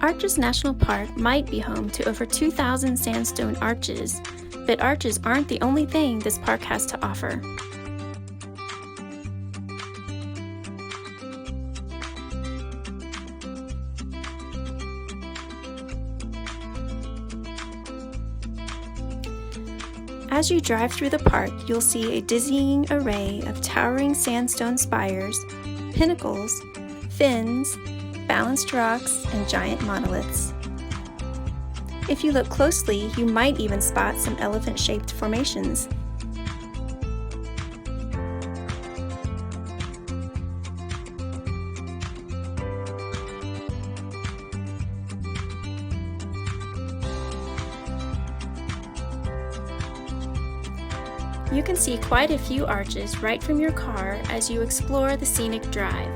Arches National Park might be home to over 2,000 sandstone arches, but arches aren't the only thing this park has to offer. As you drive through the park, you'll see a dizzying array of towering sandstone spires, pinnacles, fins, balanced rocks, and giant monoliths. If you look closely, you might even spot some elephant-shaped formations. You can see quite a few arches right from your car as you explore the scenic drive.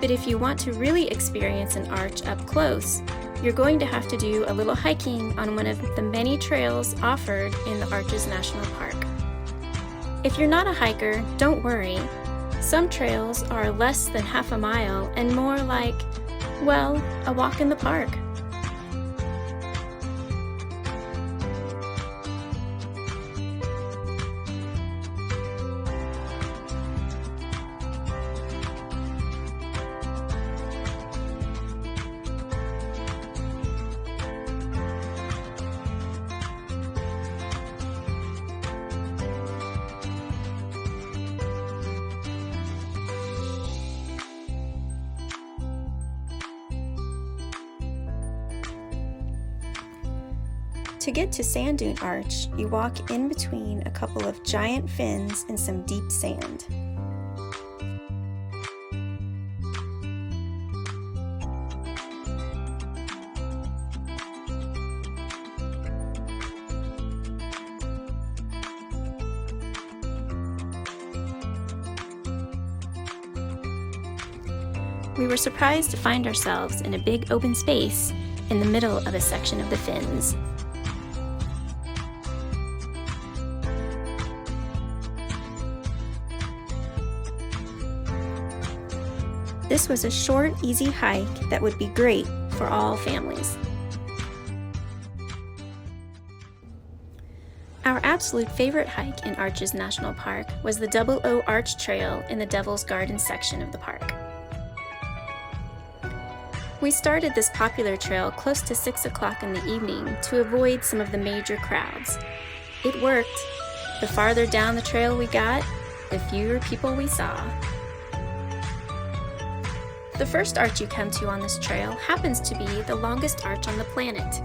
But if you want to really experience an arch up close, you're going to have to do a little hiking on one of the many trails offered in the Arches National Park. If you're not a hiker, don't worry. Some trails are less than half a mile and more like, well, a walk in the park. To get to Sand Dune Arch, you walk in between a couple of giant fins and some deep sand. We were surprised to find ourselves in a big open space in the middle of a section of the fins. This was a short, easy hike that would be great for all families. Our absolute favorite hike in Arches National Park was the Double O Arch Trail in the Devil's Garden section of the park. We started this popular trail close to 6 o'clock in the evening to avoid some of the major crowds. It worked. The farther down the trail we got, the fewer people we saw. The first arch you come to on this trail happens to be the longest arch on the planet.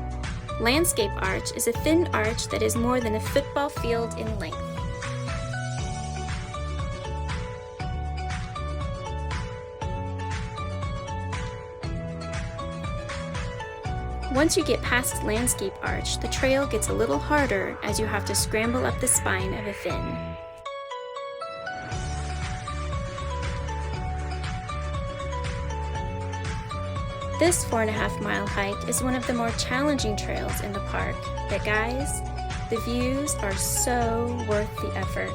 Landscape Arch is a thin arch that is more than a football field in length. Once you get past Landscape Arch, the trail gets a little harder as you have to scramble up the spine of a fin. This 4.5-mile hike is one of the more challenging trails in the park, but guys, the views are so worth the effort.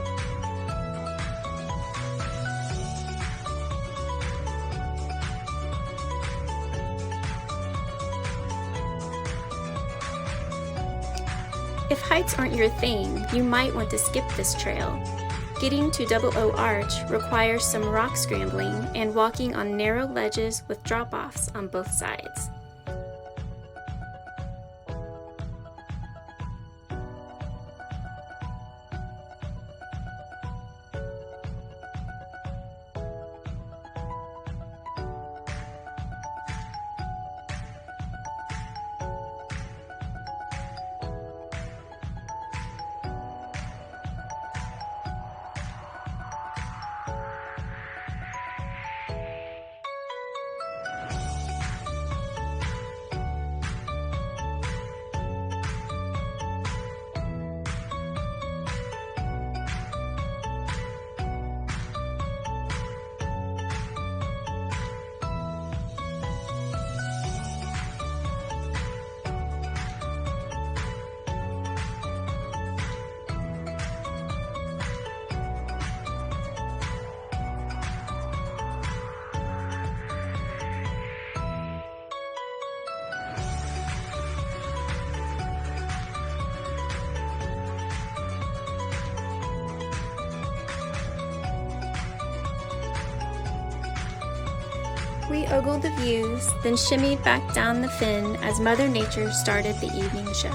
If heights aren't your thing, you might want to skip this trail. Getting to Double O Arch requires some rock scrambling and walking on narrow ledges with drop-offs on both sides. We ogled the views, then shimmied back down the fin as Mother Nature started the evening show.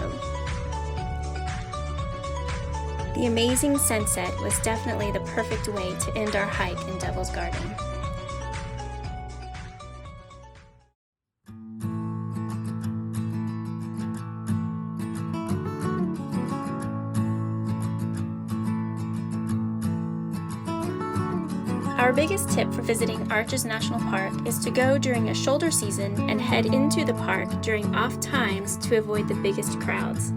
The amazing sunset was definitely the perfect way to end our hike in Devil's Garden. Our biggest tip for visiting Arches National Park is to go during a shoulder season and head into the park during off times to avoid the biggest crowds.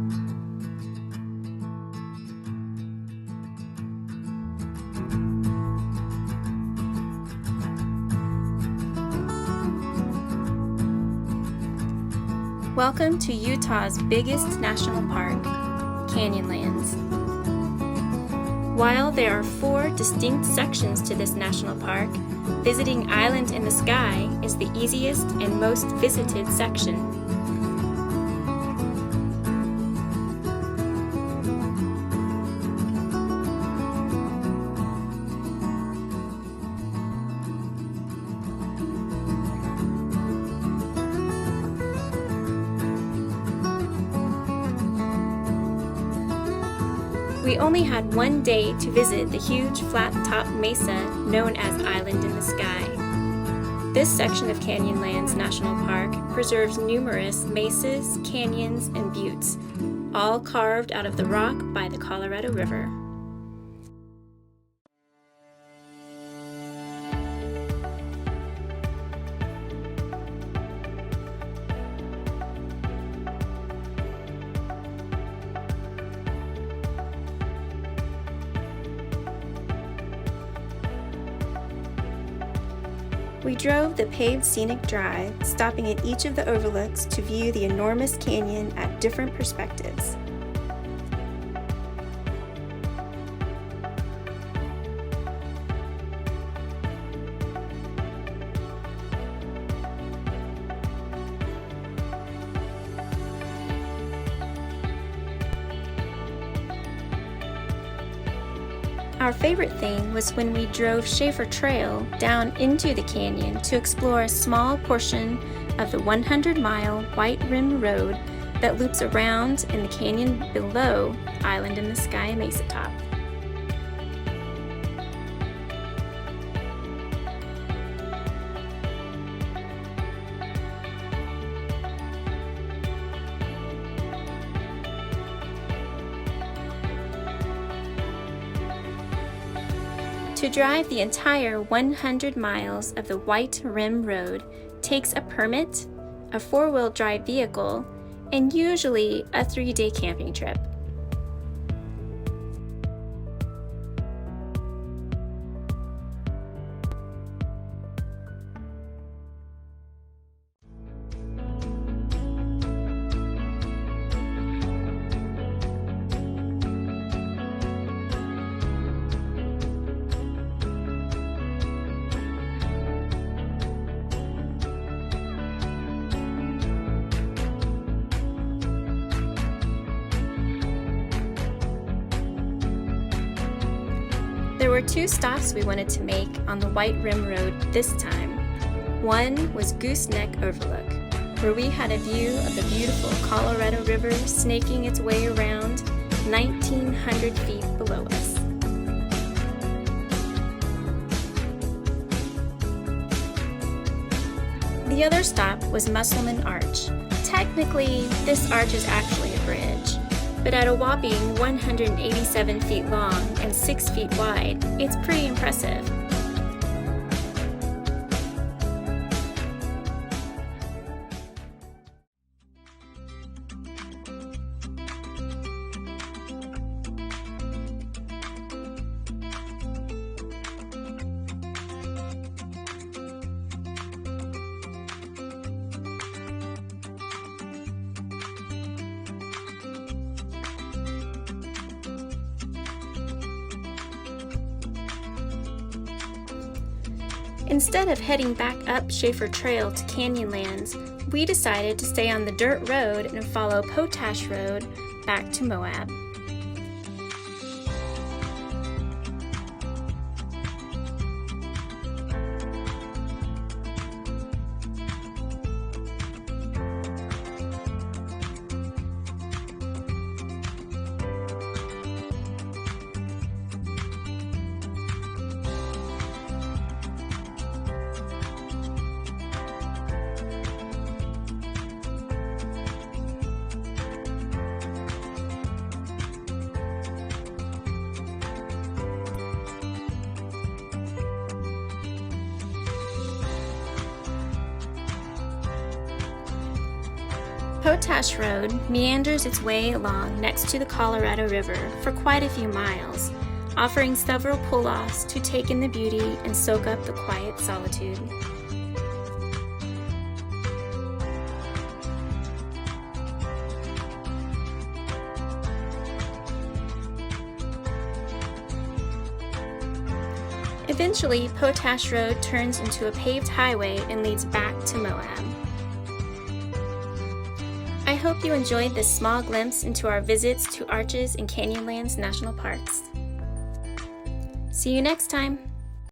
Welcome to Utah's biggest national park, Canyonlands. While there are 4 distinct sections to this national park, visiting Island in the Sky is the easiest and most visited section. We only had one day to visit the huge flat-top mesa known as Island in the Sky. This section of Canyonlands National Park preserves numerous mesas, canyons, and buttes, all carved out of the rock by the Colorado River. We drove the paved scenic drive, stopping at each of the overlooks to view the enormous canyon at different perspectives. Our favorite thing was when we drove Schaefer Trail down into the canyon to explore a small portion of the 100-mile White Rim Road that loops around in the canyon below Island in the Sky Mesa Top. To drive the entire 100 miles of the White Rim Road takes a permit, a 4-wheel drive vehicle, and usually a 3-day camping trip. There were 2 stops we wanted to make on the White Rim Road this time. One was Gooseneck Overlook, where we had a view of the beautiful Colorado River snaking its way around 1,900 feet below us. The other stop was Musselman Arch. Technically, this arch is actually a bridge, but at a whopping 187 feet long and 6 feet wide, it's pretty impressive. Instead of heading back up Schaefer Trail to Canyonlands, we decided to stay on the dirt road and follow Potash Road back to Moab. Potash Road meanders its way along next to the Colorado River for quite a few miles, offering several pull-offs to take in the beauty and soak up the quiet solitude. Eventually, Potash Road turns into a paved highway and leads back to Moab. I hope you enjoyed this small glimpse into our visits to Arches and Canyonlands National Parks. See you next time!